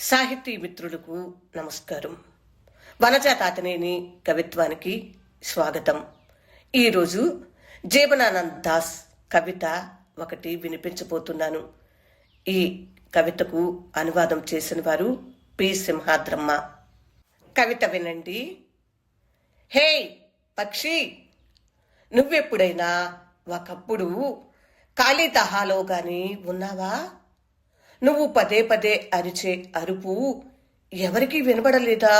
సాహితీ మిత్రులకు నమస్కారం. వనజ తాతినేని కవిత్వానికి స్వాగతం. ఈరోజు జీవనానంద్ దాస్ కవిత ఒకటి వినిపించబోతున్నాను. ఈ కవితకు అనువాదం చేసిన వారు పి సింహాద్రమ్మ. కవిత వినండి. హే పక్షి, నువ్వెప్పుడైనా ఒకప్పుడు ఖాళీ తహాలో గాని ఉన్నావా? నువ్వు పదే పదే అరిచే అరుపు ఎవరికీ వినబడలేదా?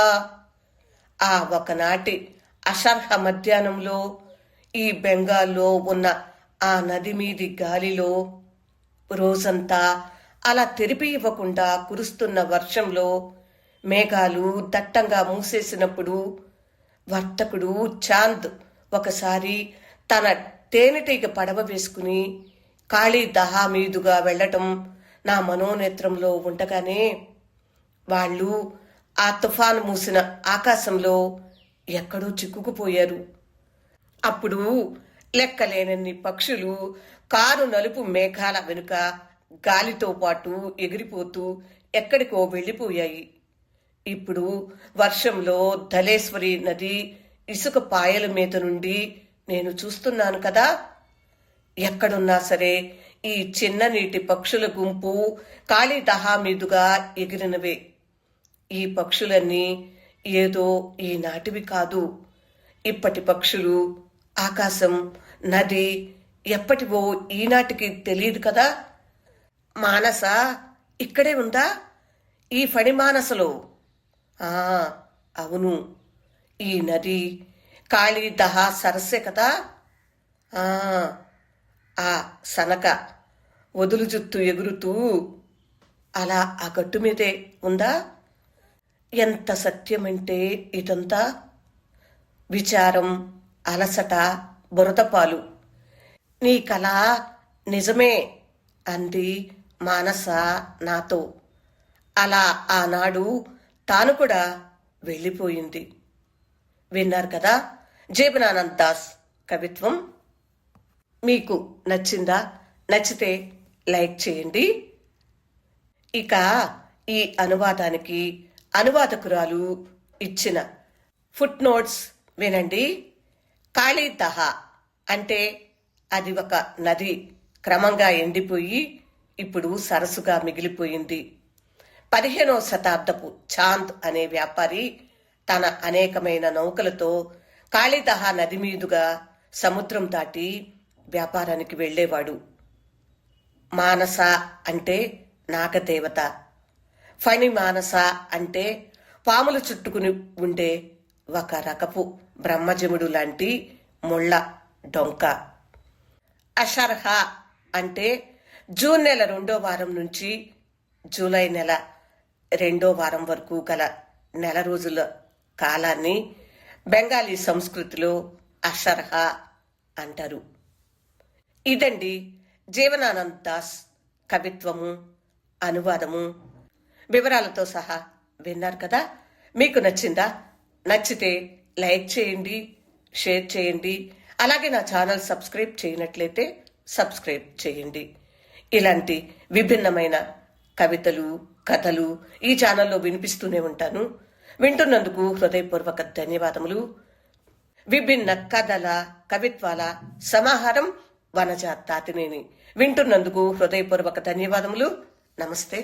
ఆ ఒకనాటి అసర్హ మధ్యాహ్నంలో ఈ బెంగాల్లో ఉన్న ఆ నది మీది గాలిలో, రోజంతా అలా తెరిపి ఇవ్వకుండా కురుస్తున్న వర్షంలో, మేఘాలు దట్టంగా మూసేసినప్పుడు వర్తకుడు చాంద్ ఒకసారి తన తేనెటీగ పడవ వేసుకుని ఖాళీ దహా మీదుగా వెళ్లటం నా మనోనేత్రంలో ఉండగానే వాళ్ళు ఆ తుఫాను మూసిన ఆకాశంలో ఎక్కడో చిక్కుకుపోయారు. అప్పుడు లెక్కలేనన్ని పక్షులు కారు నలుపు మేఘాల వెనుక గాలితో పాటు ఎగిరిపోతూ ఎక్కడికో వెళ్ళిపోయాయి. ఇప్పుడు వర్షంలో ధలేశ్వరి నది ఇసుక పాయల మీద నుండి నేను చూస్తున్నాను కదా. ఎక్కడున్నా సరే ఈ చిన్న నీటి పక్షుల గుంపు ఖాళీ దహా మీదుగా ఎగిరినవే. ఈ పక్షులన్నీ ఏదో ఈనాటివి కాదు. ఇప్పటి పక్షులు, ఆకాశం, నది ఎప్పటివో ఈనాటికి తెలియదు కదా. మానస ఇక్కడే ఉందా, ఈ ఫణి మానసలో? అవును, ఈ నది ఖాళీ దహా సరస్సే కదా. ఆ సనక వదులు జుత్తు ఎగురుతూ అలా ఆ గట్టు మీదే ఉందా? ఎంత సత్యమంటే ఇదంతా! విచారం, అలసట, బురదపాలు, నీ కళ నిజమే అంది మానస నాతో. అలా ఆనాడు తాను కూడా వెళ్ళిపోయింది. విన్నారు కదా జీవనానంద్ దాస్ కవిత్వం. మీకు నచ్చిందా? నచ్చితే లైక్ చేయండి. ఇక ఈ అనువాదానికి అనువాదకురాలు ఇచ్చిన ఫుట్ నోట్స్ వినండి. ఖాళీ దహా అంటే అది ఒక నది క్రమంగా ఎండిపోయి ఇప్పుడు సరస్సుగా మిగిలిపోయింది. 15వ శతాబ్దపు చాంద్ అనే వ్యాపారి తన అనేకమైన నౌకలతో ఖాళీ దహా నది మీదుగా సముద్రం దాటి వ్యాపారానికి వెళ్లేవాడు. మానస అంటే నాగదేవత, ఫణి మానస అంటే పాములు చుట్టుకుని ఉండే ఒక రకపు బ్రహ్మజముడు లాంటి ముళ్ళ డొంక. అషర్హ అంటే జూన్ నెల 2వ వారం నుంచి జూలై నెల 2వ వారం వరకు గల నెల రోజుల కాలాన్ని బెంగాలీ సంస్కృతిలో అషర్హ అంటారు. ఇదండి జీవనానంద్ దాస్ కవిత్వము, అనువాదము. వివరాలతో సహా విన్నారు కదా. మీకు నచ్చిందా? నచ్చితే లైక్ చేయండి, షేర్ చేయండి. అలాగే నా ఛానల్ సబ్స్క్రైబ్ చేయనట్లయితే సబ్స్క్రైబ్ చేయండి. ఇలాంటి విభిన్నమైన కవితలు, కథలు ఈ ఛానల్లో వినిపిస్తూనే ఉంటాను. వింటున్నందుకు హృదయపూర్వక ధన్యవాదములు. విభిన్న కథల, కవిత్వాల సమాహారం వనజ తాతినేని. వింటున్నందుకు హృదయపూర్వక ధన్యవాదములు. నమస్తే.